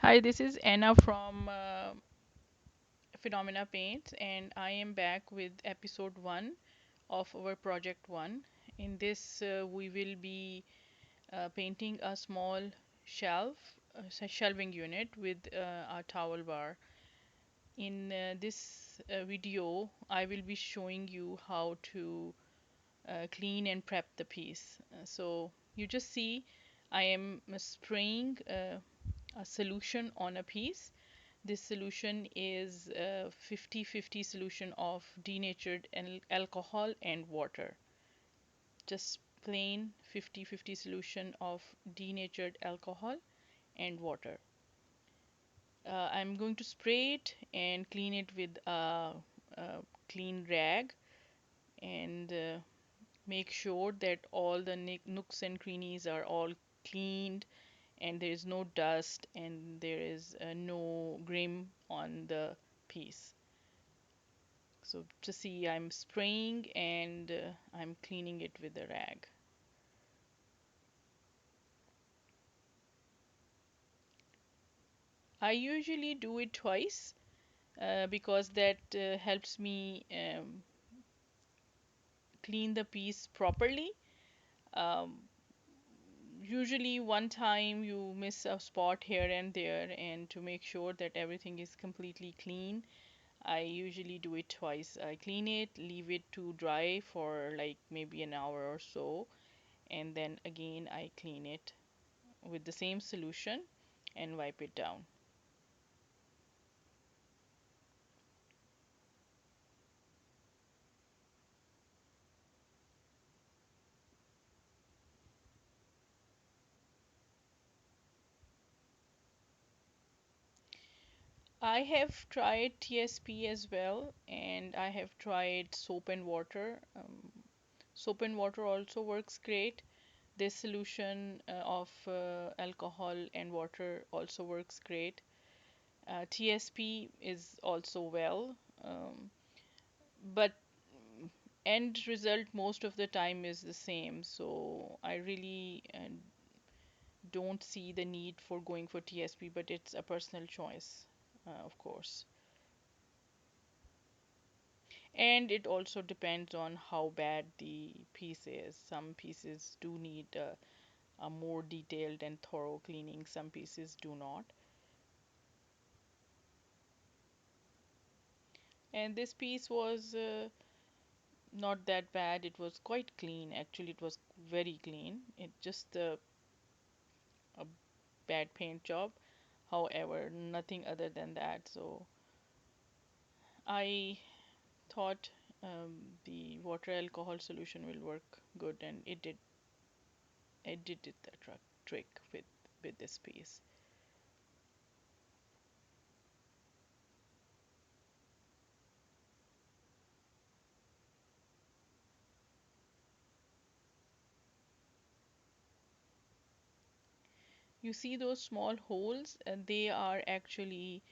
Hi, this is Anna from Phenomena Paints, and I am back with episode 1 of our project 1. In this, we will be painting a small shelving unit with a towel bar. In this video, I will be showing you how to clean and prep the piece. So you just see I am spraying a solution on a piece. This solution is a 50-50 solution of denatured alcohol and water. Just plain 50-50 solution of denatured alcohol and water. I'm going to spray it and clean it with a clean rag and make sure that all the nooks and crannies are all cleaned and there is no dust and there is no grim on the piece. So just see, I'm spraying and I'm cleaning it with a rag. I usually do it twice because that helps me clean the piece properly. Um, Usually one time you miss a spot here and there, and to make sure that everything is completely clean, I usually do it twice. I clean it, leave it to dry for like maybe an hour or so, and then again I clean it with the same solution and wipe it down. I have tried TSP as well, and I have tried soap and water. Soap and water also works great. This solution of alcohol and water also works great. TSP is also well, but end result most of the time is the same. So I really don't see the need for going for TSP, but it's a personal choice, of course. And it also depends on how bad the piece is. Some pieces do need a more detailed and thorough cleaning, some pieces do not. And this piece was not that bad. It was quite clean. Actually, it was very clean. It just a bad paint job. However, nothing other than that. So I thought the water alcohol solution will work good, and it did. It did the trick with this piece. You see those small holes? They are actually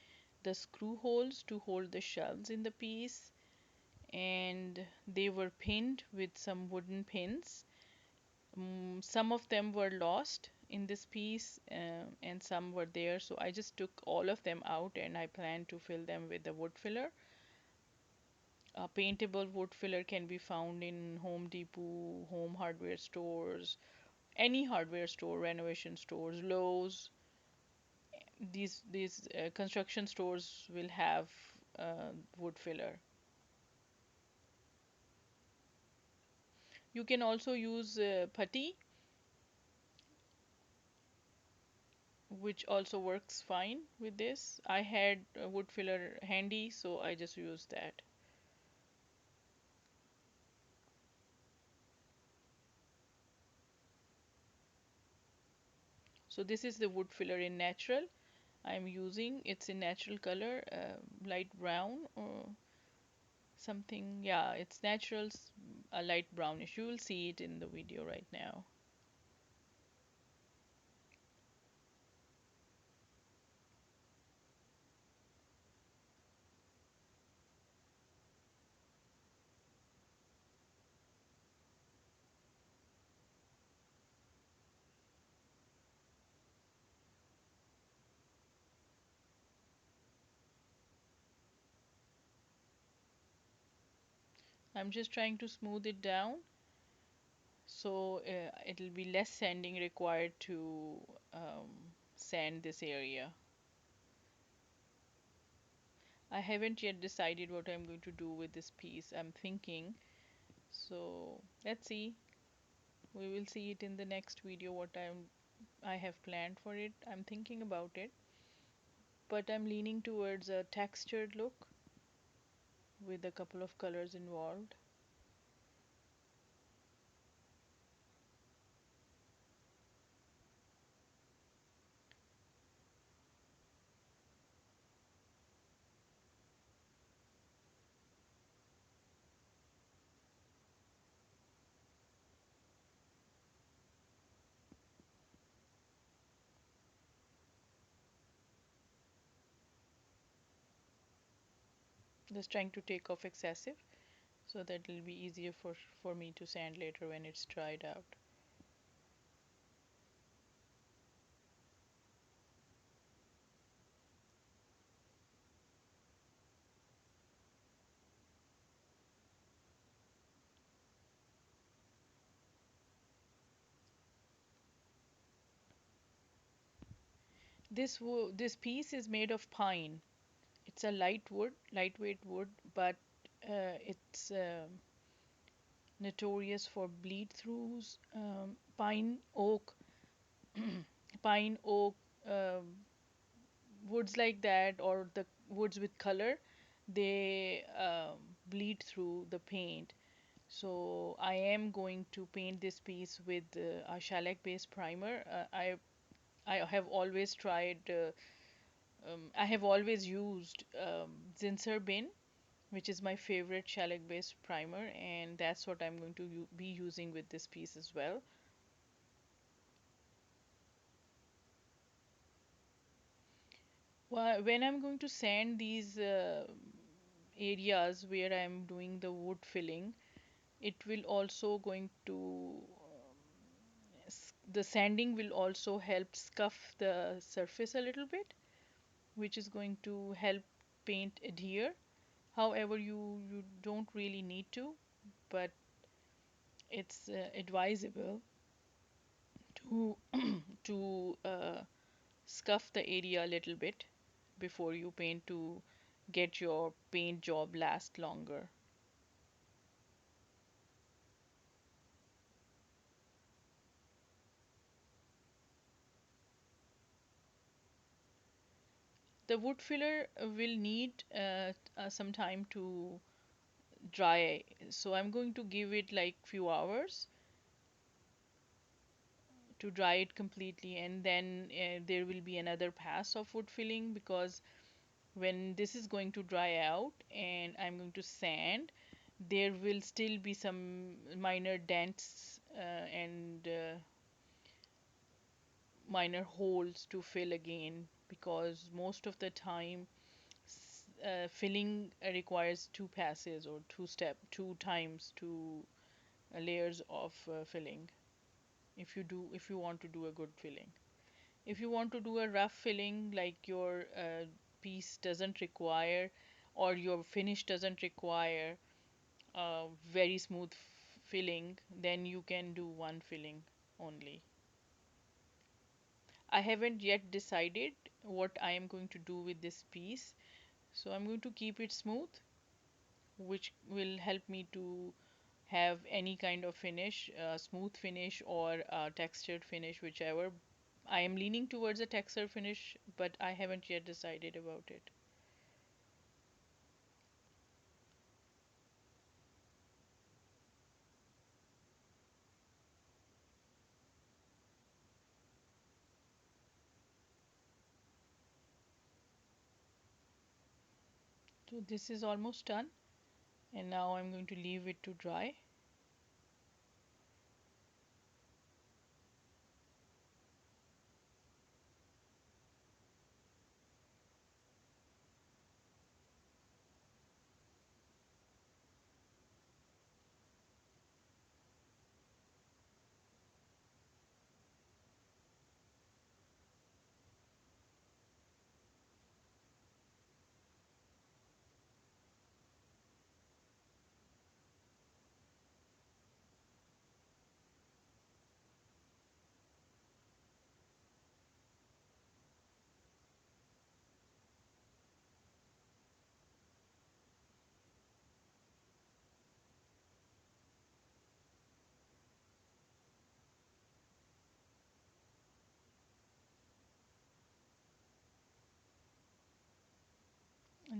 the screw holes to hold the shelves in the piece, and they were pinned with some wooden pins. Some of them were lost in this piece, and some were there, so I just took all of them out and I plan to fill them with the wood filler. A paintable wood filler can be found in Home Depot, home hardware stores, any hardware store, renovation stores, Lowe's. These construction stores will have wood filler. You can also use putty, which also works fine with this. I had a wood filler handy, so I just used that. So this is the wood filler in natural I'm using. It's in natural color, light brown or something. Yeah, it's natural, a light brownish. You will see it in the video right now. I'm just trying to smooth it down, so it'll be less sanding required to sand this area. I haven't yet decided what I'm going to do with this piece. I'm thinking. So let's see. We will see it in the next video what I have planned for it. I'm thinking about it, but I'm leaning towards a textured look with a couple of colors involved. Just trying to take off excessive so that it'll be easier for me to sand later when it's dried out. This piece is made of pine. It's a lightweight wood, but it's notorious for bleed throughs. Pine oak, pine oak, woods like that, or the woods with color, they bleed through the paint. So I am going to paint this piece with a shellac based primer. I have always tried. I have always used Zinsser Bin, which is my favorite shellac based primer, and that's what I'm going to be using with this piece as well. When I'm going to sand these areas where I'm doing the wood filling, it will also going to the sanding will also help scuff the surface a little bit, which is going to help paint adhere. However, you don't really need to, but it's advisable to to scuff the area a little bit before you paint to get your paint job last longer. The wood filler will need some time to dry, so I'm going to give it like few hours to dry it completely, and then there will be another pass of wood filling, because when this is going to dry out and I'm going to sand, there will still be some minor dents and minor holes to fill again, because most of the time filling requires two passes or two times, two layers of filling, if you want to do a good filling. If you want to do a rough filling, like your piece doesn't require, or your finish doesn't require very smooth filling, then you can do one filling only. I haven't yet decided what I am going to do with this piece, so I'm going to keep it smooth, which will help me to have any kind of finish, smooth finish or textured finish, whichever. I am leaning towards a textured finish, but I haven't yet decided about it. So this is almost done, and now I'm going to leave it to dry.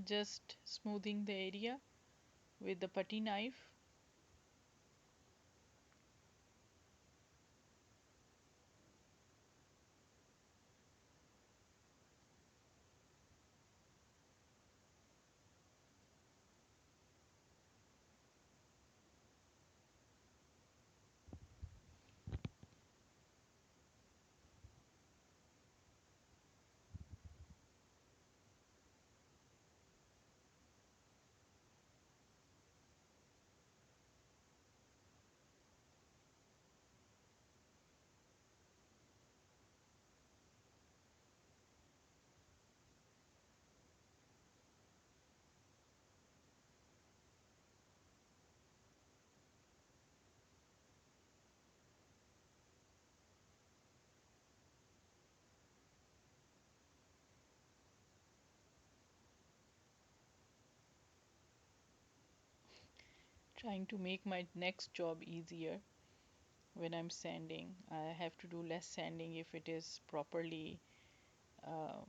Just smoothing the area with the putty knife. Trying to make my next job easier. When I'm sanding, I have to do less sanding if it is properly um,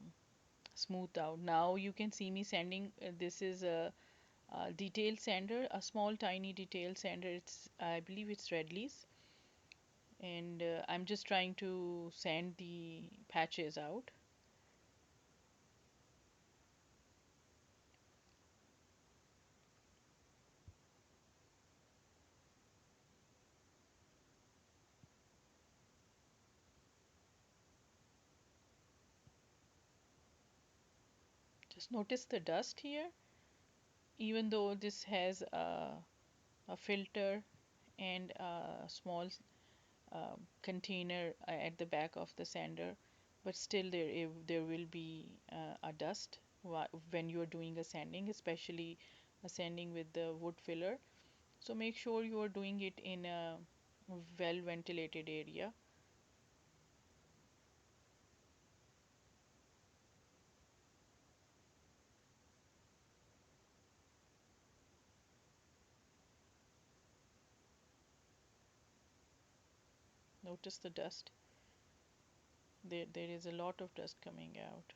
smoothed out. Now you can see me sanding. This is a detail sander, a small tiny detail sander. It's, I believe it's Redley's, and I'm just trying to sand the patches out. Just notice the dust here. Even though this has a filter and a small container at the back of the sander, but still there will be a dust when you are doing a sanding, especially a sanding with the wood filler. So make sure you are doing it in a well ventilated area. Notice the dust. There is a lot of dust coming out.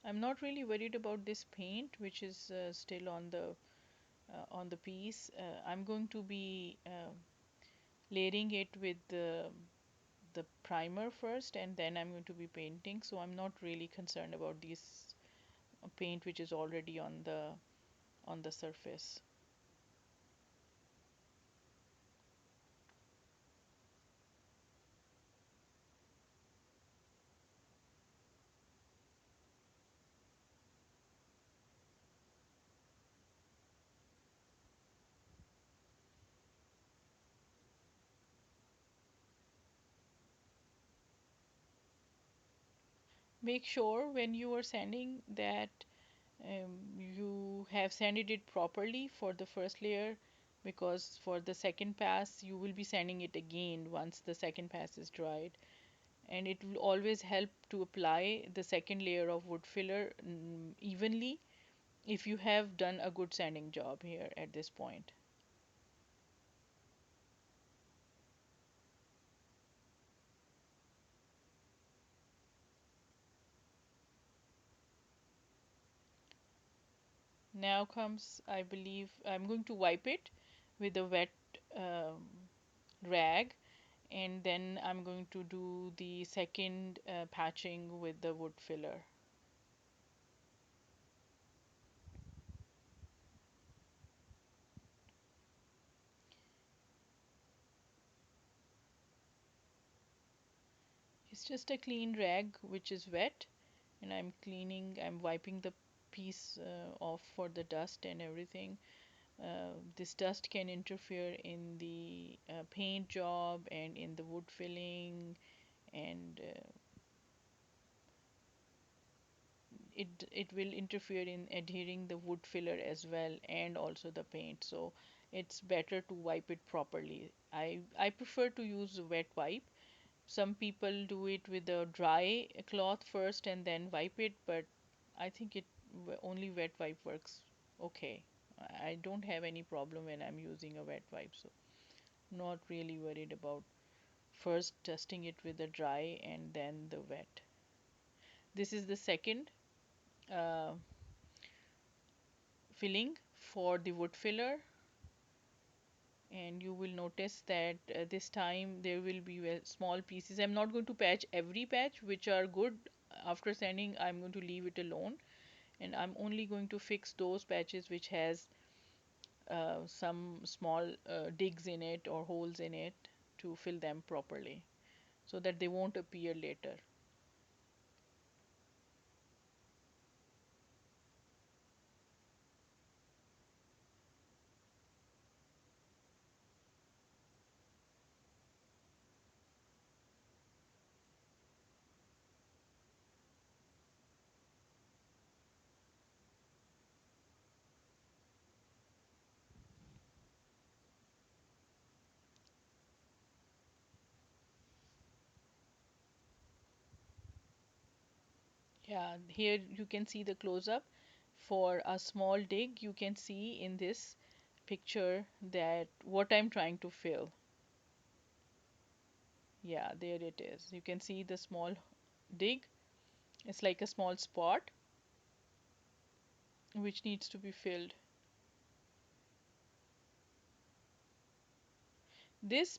I'm not really worried about this paint, which is still on the piece. I'm going to be layering it with the primer first, and then I'm going to be painting. So I'm not really concerned about this paint which is already on the surface. Make sure when you are sanding that you have sanded it properly for the first layer, because for the second pass you will be sanding it again once the second pass is dried, and it will always help to apply the second layer of wood filler evenly if you have done a good sanding job here at this point. Now comes, I believe, I'm going to wipe it with a wet um, rag, and then I'm going to do the second patching with the wood filler. It's just a clean rag which is wet, and I'm wiping the piece off for the dust and everything. This dust can interfere in the paint job and in the wood filling, and it will interfere in adhering the wood filler as well, and also the paint. So it's better to wipe it properly. I prefer to use a wet wipe. Some people do it with a dry cloth first and then wipe it, but I think only wet wipe works okay. I don't have any problem when I'm using a wet wipe, so not really worried about first dusting it with the dry and then the wet. This is the second uh, filling for the wood filler, and you will notice that this time there will be small pieces. I'm not going to patch every patch which are good. After sanding, I'm going to leave it alone, and I'm only going to fix those patches which has some small digs in it or holes in it to fill them properly so that they won't appear later. Yeah, here you can see the close up. For a small dig, you can see in this picture that what I'm trying to fill. Yeah, there it is. You can see the small dig. It's like a small spot which needs to be filled. This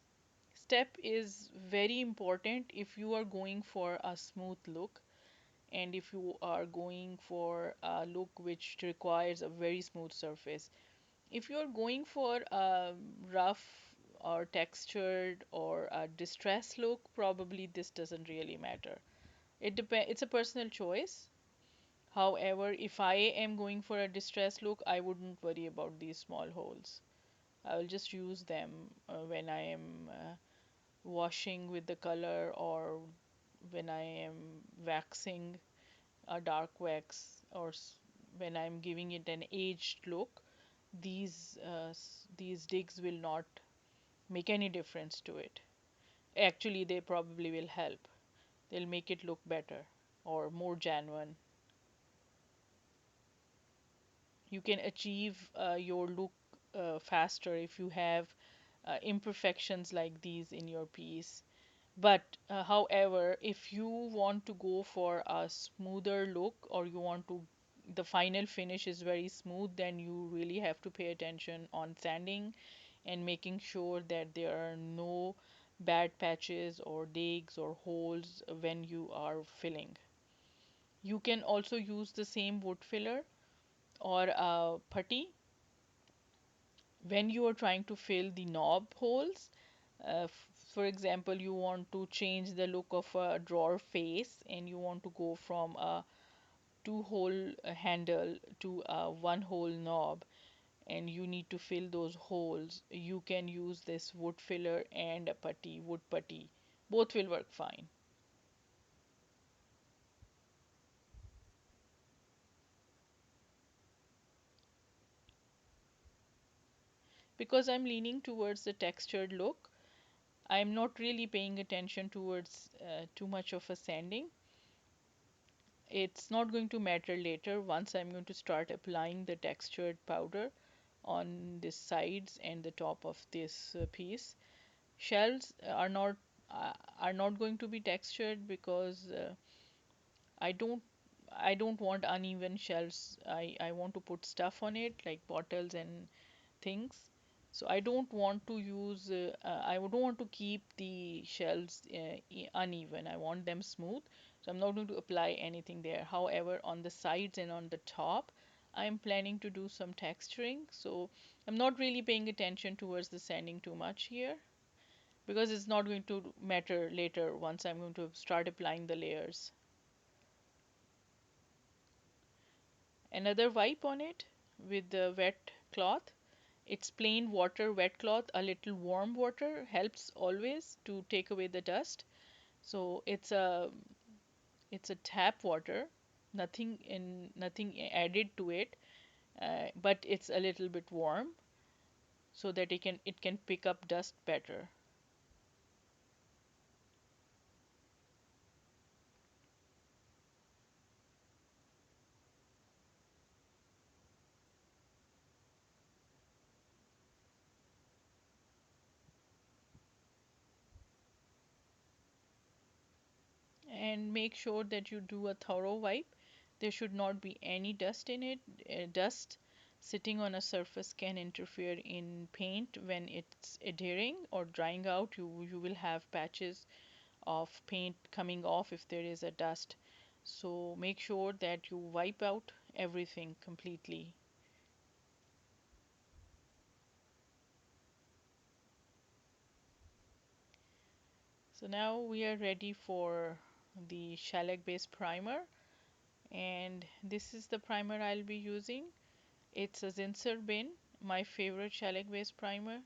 step is very important if you are going for a smooth look and if you are going for a look which requires a very smooth surface. If you're going for a rough or textured or a distressed look, probably this doesn't really matter. It's a personal choice. However, if I am going for a distressed look, I wouldn't worry about these small holes. I will just use them when I am washing with the color or when I am waxing a dark wax or when I'm giving it an aged look. These digs will not make any difference to it. Actually, they probably will help. They'll make it look better or more genuine. You can achieve your look faster if you have imperfections like these in your piece. But however, if you want to go for a smoother look or you want to the final finish is very smooth, then you really have to pay attention on sanding and making sure that there are no bad patches or digs or holes when you are filling. You can also use the same wood filler or a putty when you are trying to fill the knob holes. For example, you want to change the look of a drawer face and you want to go from a two hole handle to a one hole knob and you need to fill those holes. You can use this wood filler and a putty, wood putty. Both will work fine. Because I'm leaning towards the textured look, I'm not really paying attention towards too much of a sanding. It's not going to matter later once I'm going to start applying the textured powder on the sides and the top of this piece. Shells are not going to be textured because I don't I don't want uneven shells. I want to put stuff on it like bottles and things. So I don't want to use I don't want to keep the shells uneven. I want them smooth. So I'm not going to apply anything there. However, on the sides and on the top, I'm planning to do some texturing. So I'm not really paying attention towards the sanding too much here because it's not going to matter later once I'm going to start applying the layers. Another wipe on it with the wet cloth. It's plain water, wet cloth. A little warm water helps always to take away the dust. So it's a tap water, nothing added to it, but it's a little bit warm so that it can pick up dust better. and make sure that you do a thorough wipe. There should not be any dust in it. Dust sitting on a surface can interfere in paint when it's adhering or drying out. You will have patches of paint coming off if there is a dust. So make sure that you wipe out everything completely. So now we are ready for the shellac based primer, and this is the primer I'll be using. It's a Zinsser bin, my favorite shellac based primer.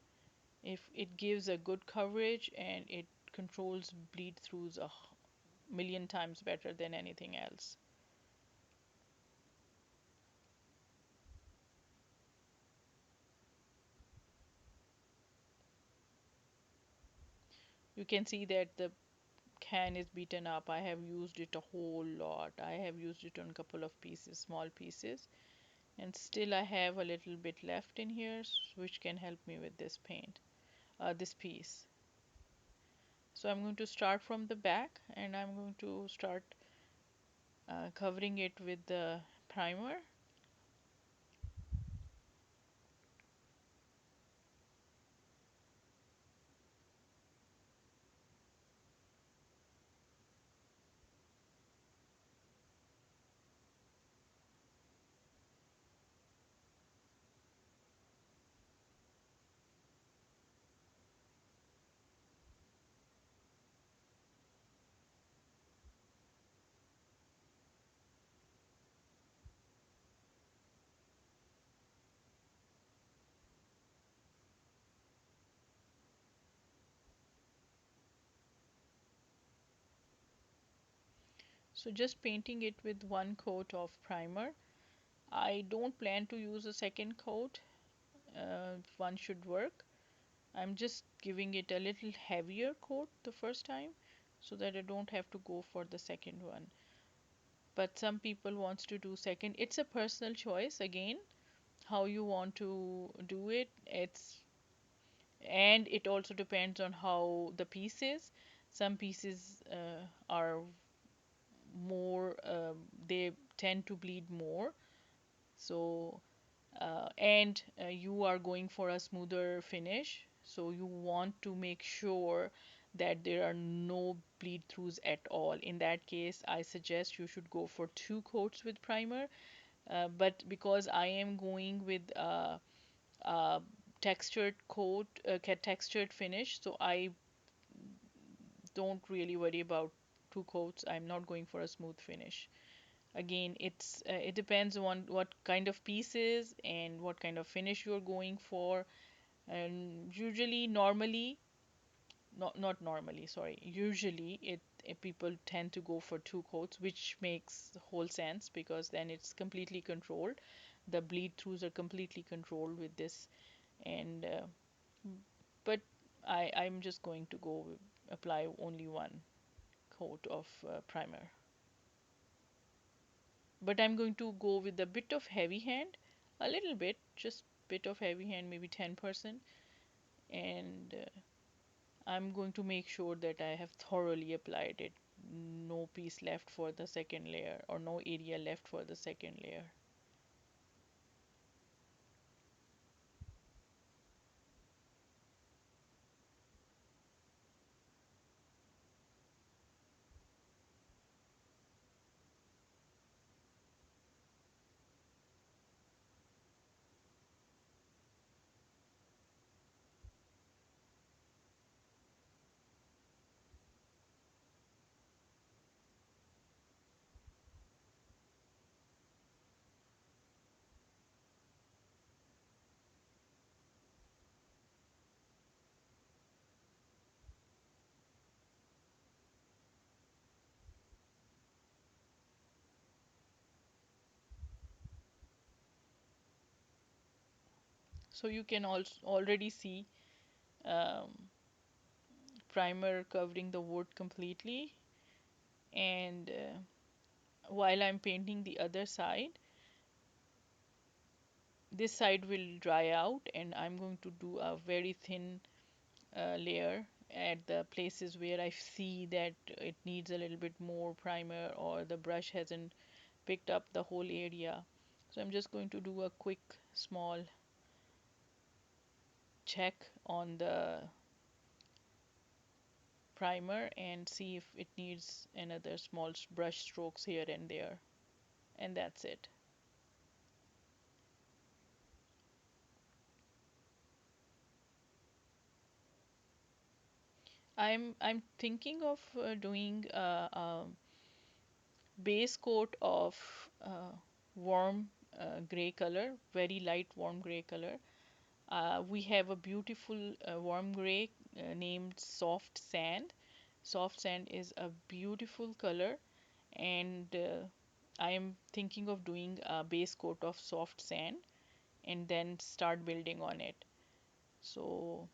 If it gives a good coverage and it controls bleed throughs a million times better than anything else. You can see that the can is beaten up. I have used it a whole lot. I have used it on a couple of pieces, small pieces, and still I have a little bit left in here, which can help me with this paint, this piece. So I'm going to start from the back, and I'm going to start covering it with the primer. So just painting it with one coat of primer. I don't plan to use a second coat. One should work. I'm just giving it a little heavier coat the first time so that I don't have to go for the second one. But some people wants to do second. It's a personal choice again, how you want to do it. And it also depends on how the piece is. Some pieces are more, they tend to bleed more. So and you are going for a smoother finish, so you want to make sure that there are no bleed throughs at all. In that case, I suggest you should go for two coats with primer. But because I am going with a textured coat, textured finish, so I don't really worry about two coats. I'm not going for a smooth finish. Again, it depends on what kind of pieces and what kind of finish you're going for. And usually, normally, not normally, sorry, usually people tend to go for two coats, which makes whole sense because then it's completely controlled. The bleed throughs are completely controlled with this. And but I'm just going to go apply only one coat of primer. But I'm going to go with a bit of heavy hand, a little bit, just bit of heavy hand, maybe 10%, and I'm going to make sure that I have thoroughly applied it. No piece left for the second layer or no area left for the second layer. So you can also already see um, primer covering the wood completely. And while I'm painting the other side, this side will dry out, and I'm going to do a very thin layer at the places where I see that it needs a little bit more primer or the brush hasn't picked up the whole area. So I'm just going to do a quick small check on the primer and see if it needs another small brush strokes here and there, and that's it. I'm thinking of doing a base coat of warm gray color, very light warm gray color. We have a beautiful warm gray named soft sand. Soft sand is a beautiful color, and I am thinking of doing a base coat of soft sand and then start building on it. So,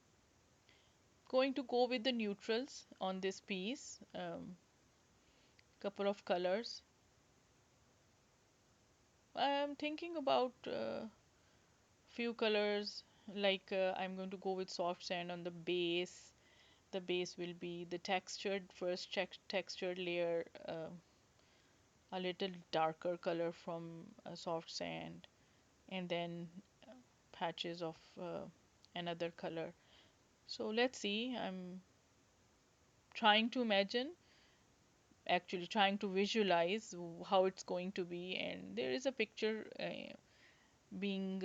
going to go with the neutrals on this piece. Couple of colors. I'm thinking about few colors. Like I'm going to go with soft sand on the base. The base will be the textured first textured layer, a little darker color from soft sand, and then patches of another color. So let's see. I'm trying to imagine, actually trying to visualize how it's going to be, and there is a picture being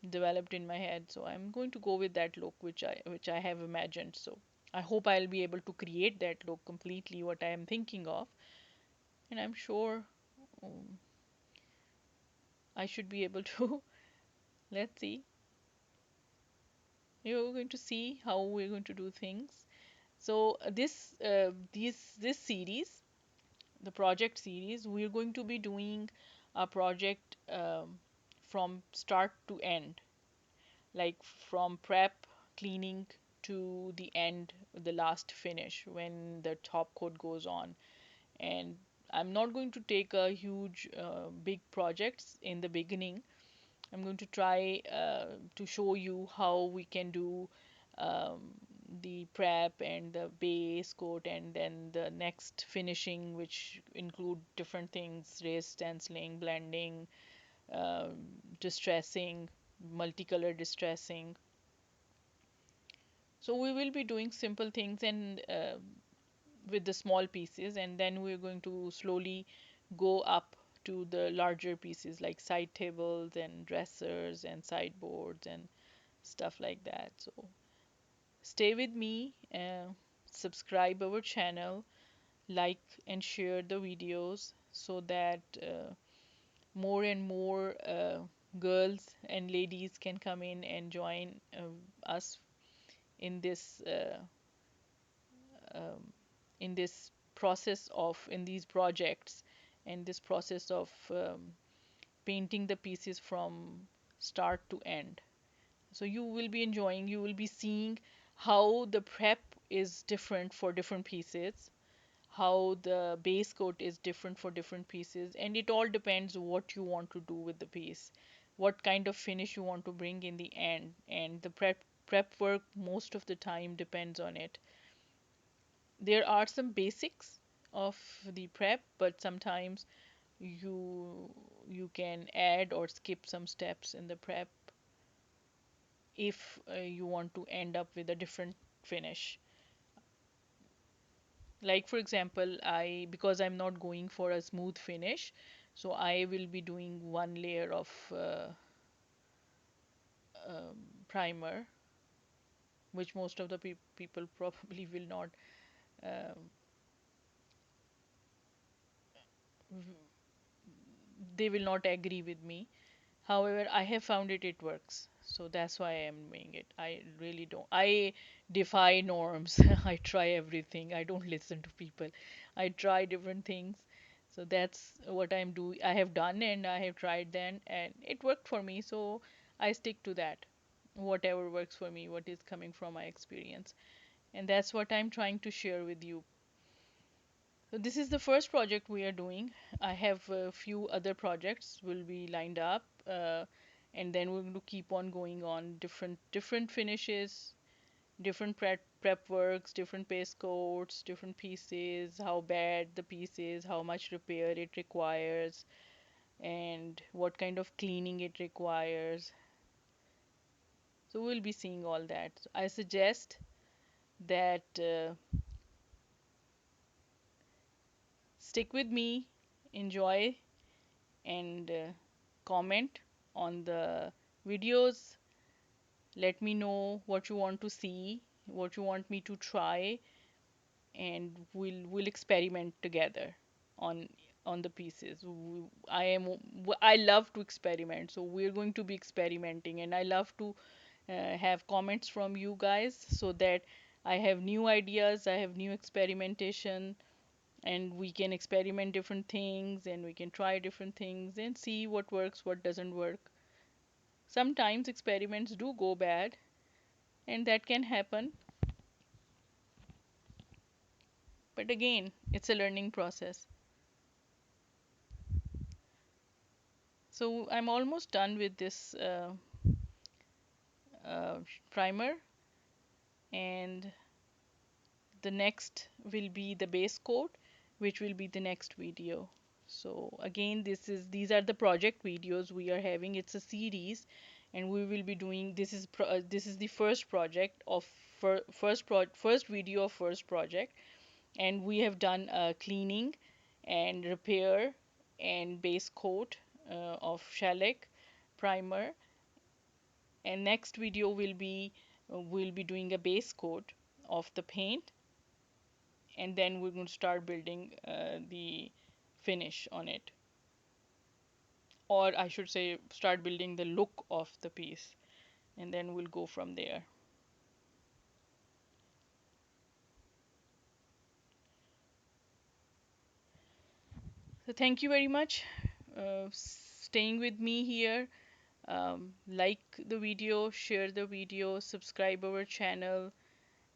developed in my head. So I'm going to go with that look which I have imagined. So I hope I'll be able to create that look completely what I am thinking of, and I'm sure um, I should be able to. Let's see. You're going to see how we're going to do things. So this series, the project series, we're going to be doing a project from start to end, like from prep, cleaning to the end, the last finish when the top coat goes on. And I'm not going to take a huge, big projects in the beginning. I'm going to try to show you how we can do um, the prep and the base coat and then the next finishing, which include different things: raised stenciling, blending, um, distressing, multicolor distressing. So we will be doing simple things and with the small pieces, and then we're going to slowly go up to the larger pieces like side tables and dressers and sideboards and stuff like that. So stay with me, subscribe our channel, like and share the videos so that more and more girls and ladies can come in and join us in this um, in this process of in these projects and this process of painting the pieces from start to end. So you will be enjoying, you will be seeing how the prep is different for different pieces, how the base coat is different for different pieces, and it all depends what you want to do with the piece, what kind of finish you want to bring in the end, and the prep work most of the time depends on it. There are some basics of the prep, but sometimes you can add or skip some steps in the prep if you want to end up with a different finish. Like for example, I because I'm not going for a smooth finish, so I will be doing one layer of primer, which most of the people probably will not um, they will not agree with me. However, I have found it works. So that's why I am doing it. I really don't. I defy norms. I try everything. I don't listen to people. I try different things. So that's what I'm doing. I have done and I have tried then and it worked for me. So I stick to that. Whatever works for me, what is coming from my experience. And that's what I'm trying to share with you. So this is the first project we are doing. I have a few other projects will be lined up, and then we're going to keep on going on different finishes, different prep works, different paste coats, different pieces, how bad the piece is, how much repair it requires, and what kind of cleaning it requires. So we'll be seeing all that. So I suggest that stick with me, enjoy, and comment on the videos. Let me know what you want to see, what you want me to try, and we'll experiment together on on the pieces. I love to experiment, so we're going to be experimenting, and I love to have comments from you guys so that I have new ideas, I have new experimentation, and we can experiment different things and we can try different things and see what works, what doesn't work. Sometimes experiments do go bad, and that can happen, but again, it's a learning process. So I'm almost done with this primer, and the next will be the base coat, which will be the next video. So again, these are the project videos we are having. It's a series, and we will be doing this is the first project of first video of first project, and we have done cleaning and repair and base coat of shellac primer, and next video will be we'll be doing a base coat of the paint, and then we're going to start building the finish on it, or I should say start building the look of the piece, and then we'll go from there. So thank you very much staying with me here. Like the video, share the video, subscribe our channel,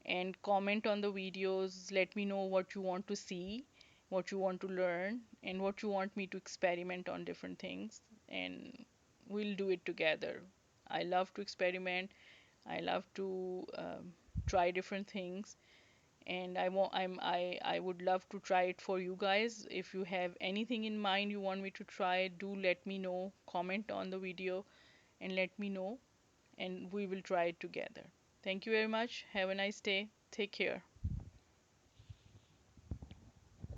and comment on the videos. Let me know what you want to see, what you want to learn, and what you want me to experiment on different things, and we'll do it together. I love to experiment. I love to try different things, and I would love to try it for you guys. If you have anything in mind you want me to try, do let me know. Comment on the video and let me know, and we will try it together. Thank you very much. Have a nice day. Take care.